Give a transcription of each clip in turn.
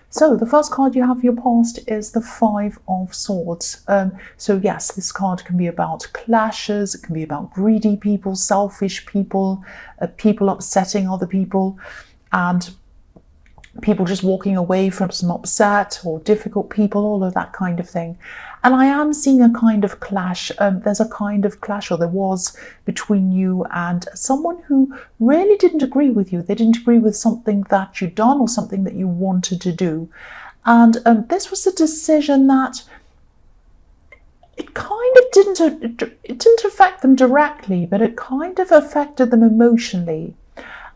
So the first card you have for your past is the Five of Swords. So yes, this card can be about clashes, it can be about greedy people, selfish people, people upsetting other people, and people just walking away from some upset or difficult people, all of that kind of thing. And I am seeing a kind of clash. There's a kind of clash, or there was, between you and someone who really didn't agree with you. They didn't agree with something that you'd done or something that you wanted to do. And this was a decision that it kind of didn't affect them directly, but it kind of affected them emotionally.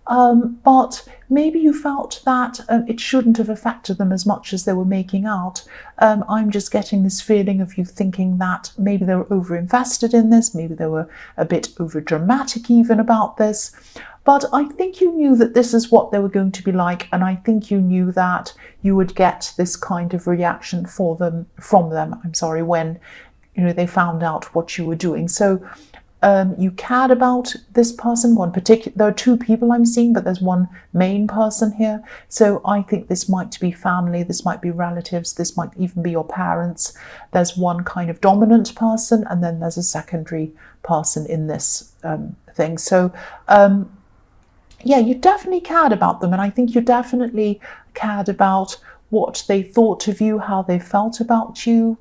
But maybe you felt that it shouldn't have affected them as much as they were making out. I'm just getting this feeling of you thinking that maybe they were over-invested in this, maybe they were a bit over-dramatic even about this. But I think you knew that this is what they were going to be like, and I think you knew that you would get this kind of reaction from them, when they found out what you were doing. So you cared about this person, one particular. There are two people I'm seeing, but there's one main person here. So I think this might be family, this might be relatives, this might even be your parents. There's one kind of dominant person, and then there's a secondary person in this thing. So yeah, you definitely cared about them, and I think you definitely cared about what they thought of you, how they felt about you.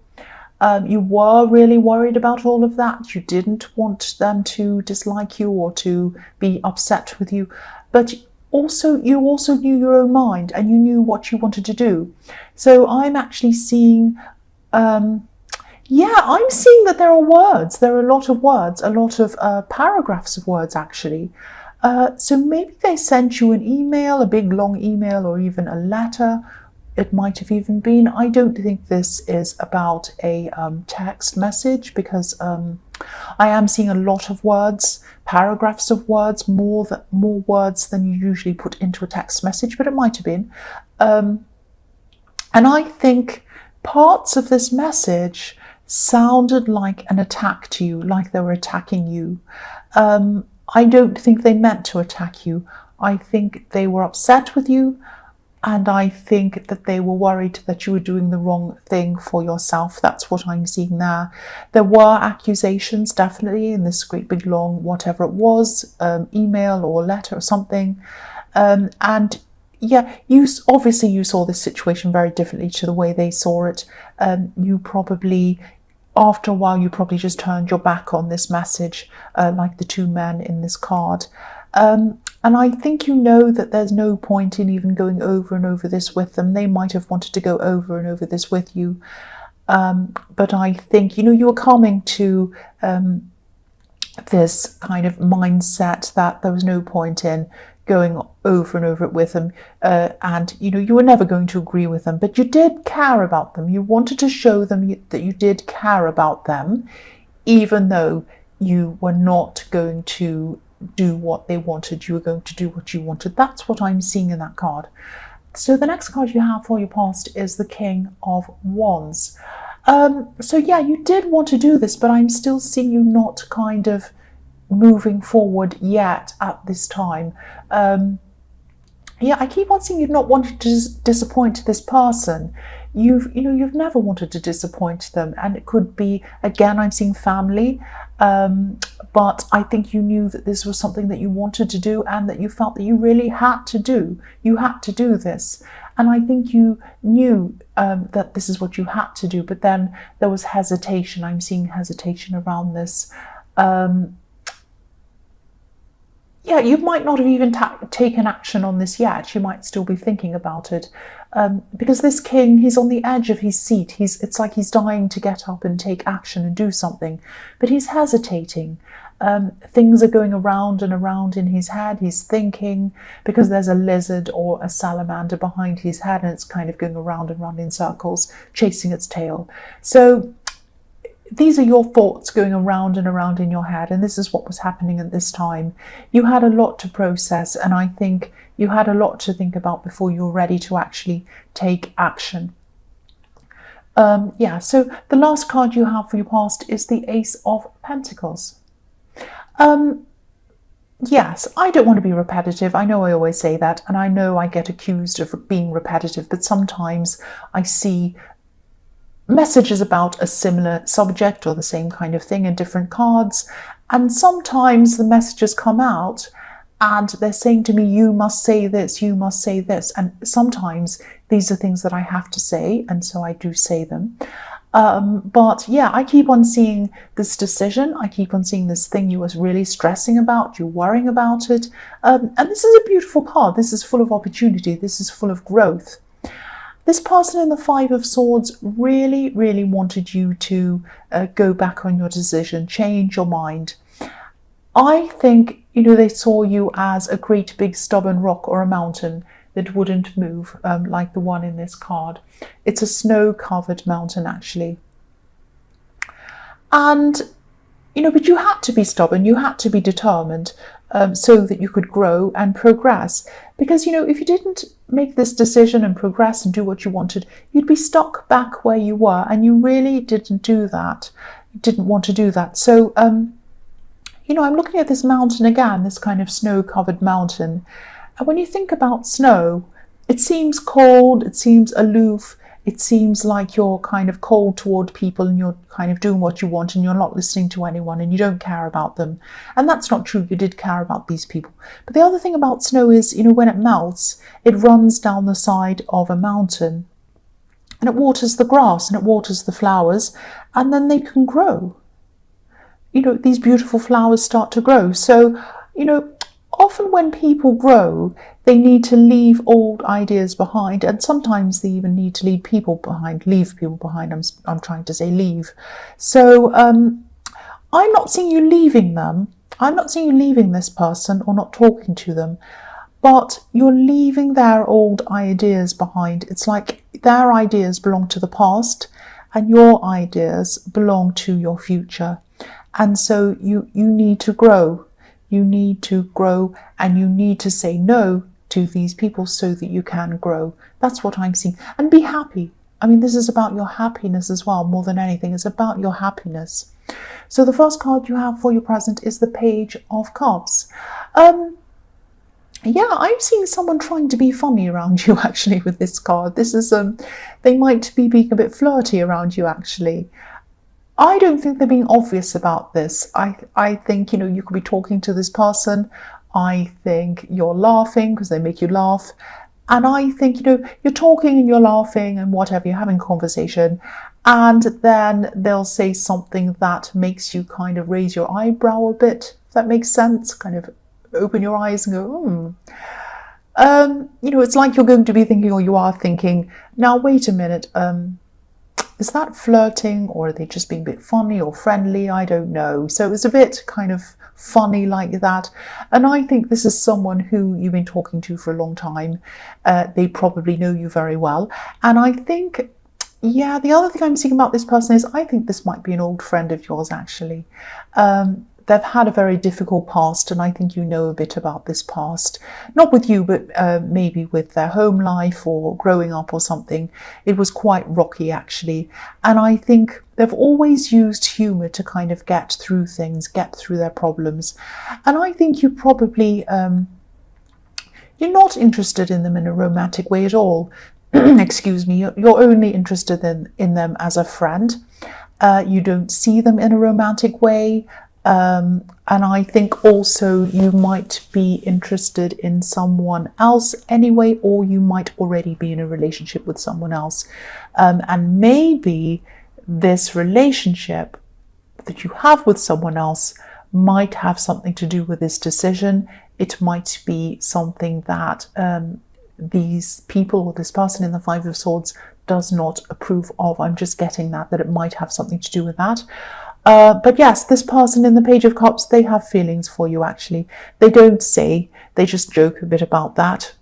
You were really worried about all of that. You didn't want them to dislike you or to be upset with you, but you also knew your own mind, and you knew what you wanted to do. So I'm actually seeing, I'm seeing that there are words. There are a lot of words, a lot of paragraphs of words actually. So maybe they sent you an email, a big long email, or even a letter. It might have even been. I don't think this is about a text message, because I am seeing a lot of words, paragraphs of words, more words than you usually put into a text message, but it might have been. And I think parts of this message sounded like an attack to you, like they were attacking you. I don't think they meant to attack you. I think they were upset with you. And I think that they were worried that you were doing the wrong thing for yourself. That's what I'm seeing there. There were accusations, definitely, in this great big long, whatever it was, email or letter or something. And yeah, you saw this situation very differently to the way they saw it. You probably, after a while, you probably just turned your back on this message, like the two men in this card. And I think you know that there's no point in even going over and over this with them. They might have wanted to go over and over this with you. But I think, you were coming to this kind of mindset that there was no point in going over and over it with them. And, you were never going to agree with them. But you did care about them. You wanted to show them that you did care about them, even though you were not going to do what they wanted. You were going to do what you wanted. That's what I'm seeing in that card. So the next card you have for your past is the King of Wands. So yeah, you did want to do this, but I'm still seeing you not kind of moving forward yet at this time. Yeah, I keep on seeing you not wanting to disappoint this person. You've never wanted to disappoint them, and it could be, again, I'm seeing family, but I think you knew that this was something that you wanted to do, and that you felt that you really had to do. You had to do this, and I think you knew that this is what you had to do, but then there was hesitation. I'm seeing hesitation around this. Yeah, you might not have even taken action on this yet. You might still be thinking about it. Because this king, he's on the edge of his seat. It's like he's dying to get up and take action and do something. But he's hesitating. Things are going around and around in his head. He's thinking, because there's a lizard or a salamander behind his head, and it's kind of going around and around in circles, chasing its tail. So these are your thoughts going around and around in your head, and this is what was happening at this time. You had a lot to process, and I think you had a lot to think about before you were ready to actually take action. So the last card you have for your past is the Ace of Pentacles. yes, I don't want to be repetitive. I know I always say that, and I know I get accused of being repetitive, but sometimes I see messages about a similar subject or the same kind of thing in different cards, and sometimes the messages come out and they're saying to me, you must say this, you must say this, and sometimes these are things that I have to say, and so I do say them. But yeah, I keep on seeing this decision. I keep on seeing this thing you was really stressing about, you worrying about it. And this is a beautiful card. This is full of opportunity. This is full of growth. This person in the Five of Swords really, really wanted you to go back on your decision, change your mind. I think, they saw you as a great big stubborn rock or a mountain that wouldn't move, like the one in this card. It's a snow-covered mountain, actually. And, but you had to be stubborn, you had to be determined, so that you could grow and progress. Because, if you didn't make this decision and progress and do what you wanted, you'd be stuck back where you were, and you really didn't do that. You didn't want to do that. So, I'm looking at this mountain again, this kind of snow-covered mountain. And when you think about snow, it seems cold, it seems aloof, it seems like you're kind of cold toward people and you're kind of doing what you want and you're not listening to anyone and you don't care about them. And that's not true. You did care about these people. But the other thing about snow is, when it melts, it runs down the side of a mountain and it waters the grass and it waters the flowers, and then they can grow. These beautiful flowers start to grow. So, often when people grow, they need to leave old ideas behind, and sometimes they even need to leave people behind. I'm trying to say leave. So I'm not seeing you leaving them. I'm not seeing you leaving this person or not talking to them, but you're leaving their old ideas behind. It's like their ideas belong to the past and your ideas belong to your future. And so you need to grow. You need to grow and you need to say no to these people so that you can grow. That's what I'm seeing. And be happy. I mean, this is about your happiness as well, more than anything. It's about your happiness. So the first card you have for your present is the Page of Cups. Yeah, I'm seeing someone trying to be funny around you, actually, with this card. This is, they might be being a bit flirty around you, actually. I don't think they're being obvious about this. I think, you could be talking to this person. I think you're laughing because they make you laugh. And I think, you're talking and you're laughing and whatever, you're having a conversation. And then they'll say something that makes you kind of raise your eyebrow a bit, if that makes sense. Kind of open your eyes and go, it's like you're going to be thinking, or you are thinking, now wait a minute, is that flirting, or are they just being a bit funny or friendly? I don't know. So it was a bit kind of funny like that. And I think this is someone who you've been talking to for a long time. They probably know you very well. And I think, yeah, the other thing I'm seeing about this person is I think this might be an old friend of yours, actually. They've had a very difficult past, and I think you know a bit about this past. Not with you, but maybe with their home life or growing up or something. It was quite rocky, actually. And I think they've always used humour to kind of get through things, get through their problems. And I think you probably, you're not interested in them in a romantic way at all. Excuse me, you're only interested in them as a friend. You don't see them in a romantic way. And I think also you might be interested in someone else anyway, or you might already be in a relationship with someone else. And maybe this relationship that you have with someone else might have something to do with this decision. It might be something that these people or this person in the Five of Swords does not approve of. I'm just getting that it might have something to do with that. But yes, this person in the Page of Cups, they have feelings for you, actually. They don't say, they just joke a bit about that.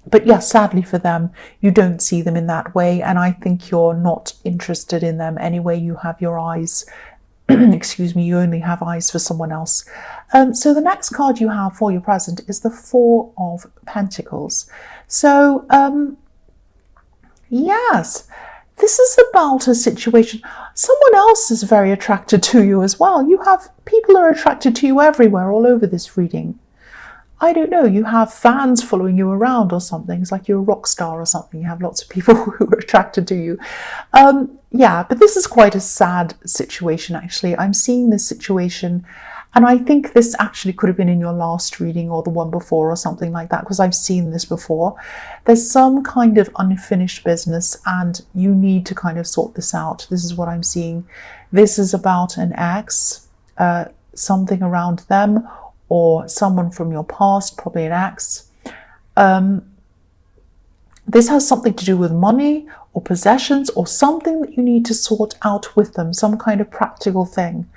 But yes, sadly for them, you don't see them in that way. And I think you're not interested in them anyway. You have your eyes, excuse me, you only have eyes for someone else. So the next card you have for your present is the Four of Pentacles. So, yes, this is about a situation. Someone else is very attracted to you as well. People are attracted to you everywhere, all over this reading. I don't know, you have fans following you around or something. It's like you're a rock star or something. You have lots of people who are attracted to you. Yeah, but this is quite a sad situation, actually. I'm seeing this situation, and I think this actually could have been in your last reading or the one before or something like that, because I've seen this before. There's some kind of unfinished business, and you need to kind of sort this out. This is what I'm seeing. This is about an ex, something around them, or someone from your past, probably an ex. This has something to do with money or possessions or something that you need to sort out with them, some kind of practical thing.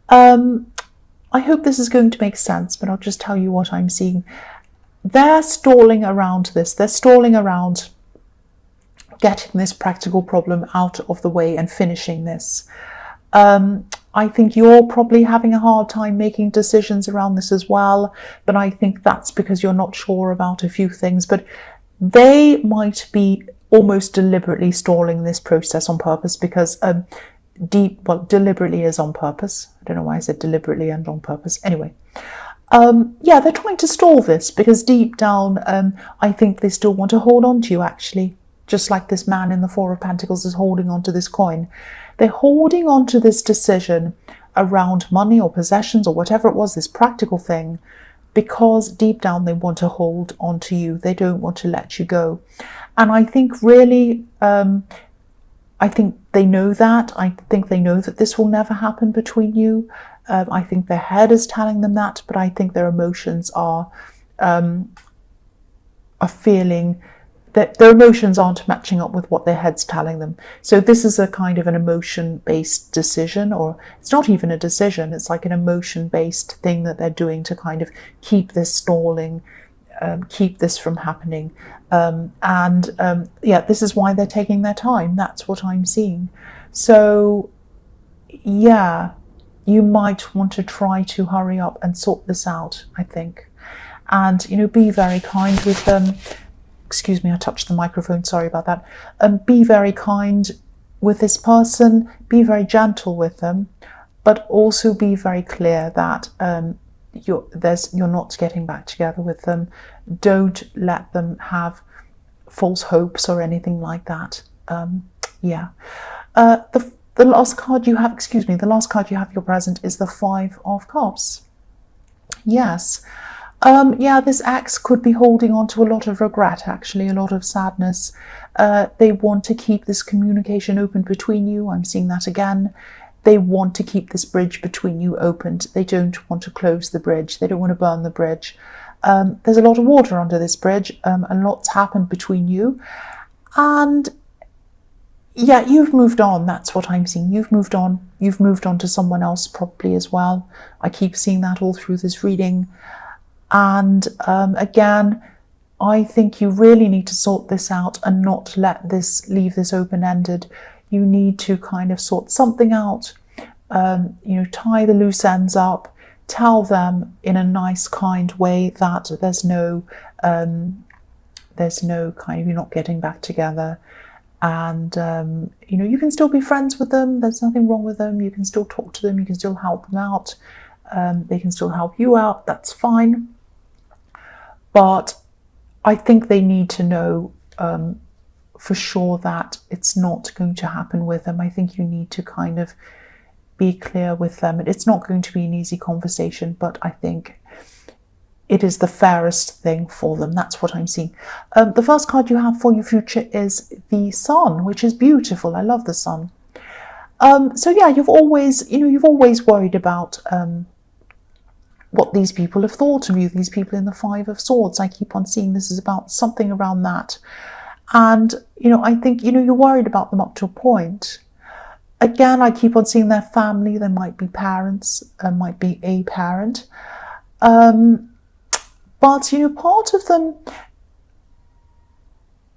I hope this is going to make sense, but I'll just tell you what I'm seeing. They're stalling around this. They're stalling around getting this practical problem out of the way and finishing this. I think you're probably having a hard time making decisions around this as well, but I think that's because you're not sure about a few things. But they might be almost deliberately stalling this process on purpose, because deliberately is on purpose. I don't know why I said deliberately and on purpose. Anyway, yeah, they're trying to stall this because deep down, I think they still want to hold on to you, actually. Just like this man in the Four of Pentacles is holding on to this coin. They're holding on to this decision around money or possessions or whatever it was, this practical thing, because deep down they want to hold on to you. They don't want to let you go. And I think really, I think they know that. I think they know that this will never happen between you. I think their head is telling them that, but I think their emotions are feeling that their emotions aren't matching up with what their head's telling them. So this is a kind of an emotion-based decision, or it's not even a decision, it's like an emotion-based thing that they're doing to kind of keep this stalling, keep this from happening. Yeah, this is why they're taking their time. That's what I'm seeing. So yeah, you might want to try to hurry up and sort this out, I think. And, you know, be very kind with them. Excuse me, I touched the microphone, sorry about that. Be very kind with this person, be very gentle with them, but also be very clear that you're not getting back together with them. Don't let them have false hopes or anything like that. Yeah. The last card you have, the last card you have your present is the Five of Cups. Yes. Yeah, this ex could be holding on to a lot of regret, actually, a lot of sadness. They want to keep this communication open between you. I'm seeing that again. They want to keep this bridge between you opened. They don't want to close the bridge. They don't want to burn the bridge. There's a lot of water under this bridge. A lot's happened between you. And yeah, you've moved on. That's what I'm seeing. You've moved on. You've moved on to someone else probably as well. I keep seeing that all through this reading. And again, I think you really need to sort this out and not leave this open-ended. You need to kind of sort something out, you know, tie the loose ends up, tell them in a nice, kind way that there's no kind of, you're not getting back together. And, you know, you can still be friends with them. There's nothing wrong with them. You can still talk to them. You can still help them out. They can still help you out. That's fine. But I think they need to know for sure that it's not going to happen with them. I think you need to kind of be clear with them. It's not going to be an easy conversation, but I think it is the fairest thing for them. That's what I'm seeing. The first card you have for your future is the Sun, which is beautiful. I love the Sun. So yeah, you've always worried about what these people have thought of you, these people in the Five of Swords. I keep on seeing this is about something around that. And, you know, I think, you know, you're worried about them up to a point. Again, I keep on seeing their family. There might be parents, might be a parent. But, you know, part of them,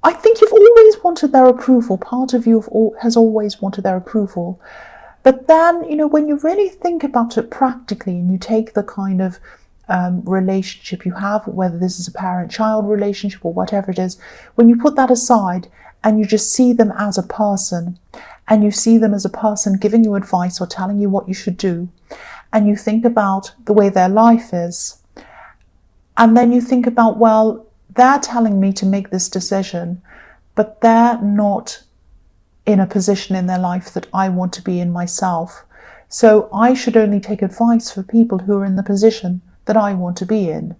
I think you've always wanted their approval. Part of you has always wanted their approval. But then, you know, when you really think about it practically and you take the kind of relationship you have, whether this is a parent-child relationship or whatever it is, when you put that aside and you just see them as a person, and you see them as a person giving you advice or telling you what you should do, and you think about the way their life is, and then you think about, well, they're telling me to make this decision, but they're not in a position in their life that I want to be in myself. So I should only take advice for people who are in the position that I want to be in,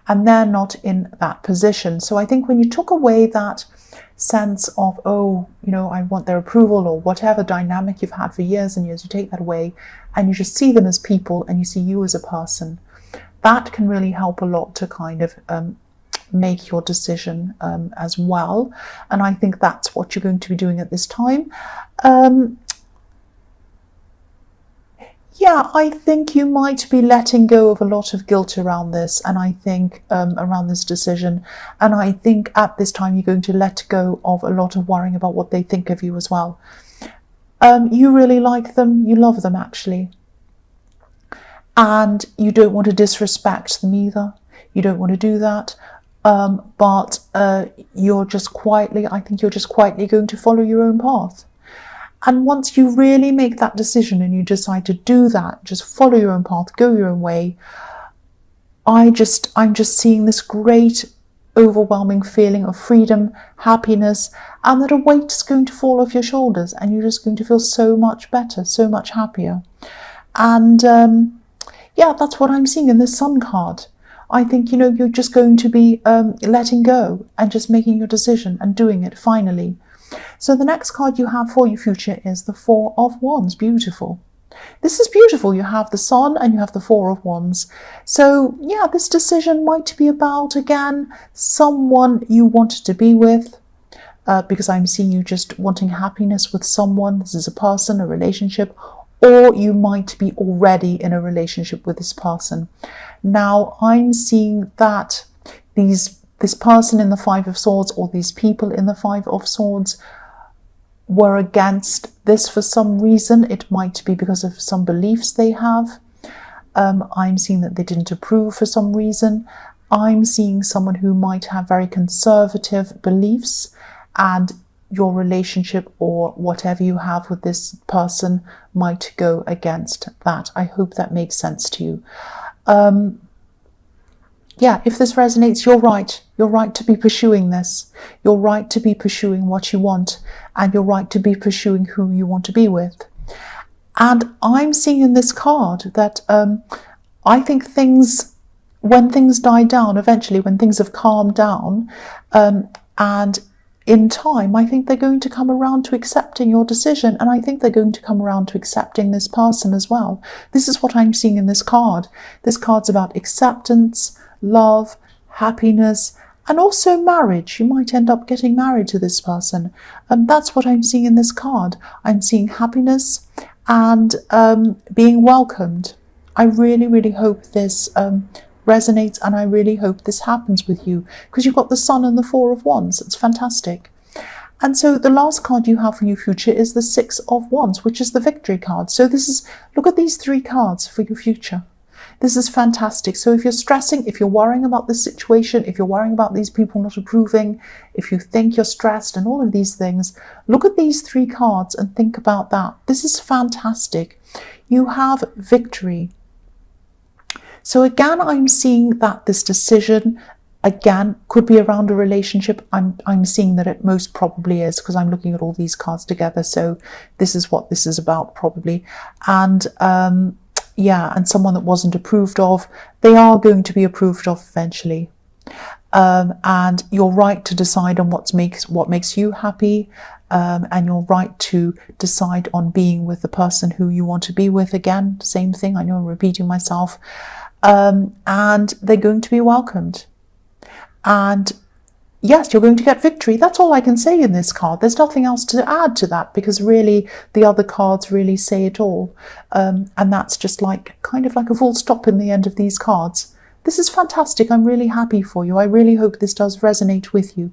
and they're not in that position. So I think when you took away that sense of, oh, you know, I want their approval, or whatever dynamic you've had for years and years, you take that away and you just see them as people and you see you as a person. That can really help a lot to kind of make your decision as well. And I think that's what you're going to be doing at this time. Yeah, I think you might be letting go of a lot of guilt around this, and I think around this decision. And I think at this time you're going to let go of a lot of worrying about what they think of you as well. You really like them, you love them actually. And you don't want to disrespect them either. You don't want to do that. But you're just quietly, I think you're just quietly going to follow your own path. And once you really make that decision and you decide to do that, just follow your own path, go your own way, I'm just seeing this great overwhelming feeling of freedom, happiness, and that a weight is going to fall off your shoulders and you're just going to feel so much better, so much happier. And yeah, that's what I'm seeing in this Sun card. I think, you know, you're just going to be letting go and just making your decision and doing it finally. So the next card you have for your future is the Four of Wands. Beautiful. This is beautiful. You have the Sun and you have the Four of Wands. So yeah, this decision might be about, again, someone you wanted to be with, because I'm seeing you just wanting happiness with someone. This is a person, a relationship, or you might be already in a relationship with this person. Now I'm seeing that this person in the Five of Swords, or these people in the Five of Swords, were against this for some reason. It might be because of some beliefs they have. I'm seeing that they didn't approve for some reason. I'm seeing someone who might have very conservative beliefs, and your relationship or whatever you have with this person might go against that. I hope that makes sense to you. Yeah, if this resonates, you're right. You're right to be pursuing this. You're right to be pursuing what you want, and you're right to be pursuing who you want to be with. And I'm seeing in this card that I think when things die down, eventually, when things have calmed down, and in time, I think they're going to come around to accepting your decision, and I think they're going to come around to accepting this person as well. This is what I'm seeing in this card. This card's about acceptance, love, happiness, and also marriage. You might end up getting married to this person. And that's what I'm seeing in this card. I'm seeing happiness and being welcomed. I really, really hope this resonates, and I really hope this happens with you, because you've got the Sun and the Four of Wands. It's fantastic. And so the last card you have for your future is the Six of Wands, which is the Victory card. So this is, look at these three cards for your future. This is fantastic. So if you're stressing, if you're worrying about this situation, if you're worrying about these people not approving, if you think you're stressed and all of these things, look at these three cards and think about that. This is fantastic. You have victory. So again, I'm seeing that this decision, again, could be around a relationship. I'm seeing that it most probably is, because I'm looking at all these cards together. So this is what this is about probably. And yeah, and someone that wasn't approved of, they are going to be approved of eventually. And you're right to decide on what makes you happy, and you're right to decide on being with the person who you want to be with. Again, same thing, I know I'm repeating myself. And they're going to be welcomed. And yes, you're going to get victory. That's all I can say in this card. There's nothing else to add to that, because really the other cards really say it all. And that's just like kind of like a full stop in the end of these cards. This is fantastic. I'm really happy for you. I really hope this does resonate with you.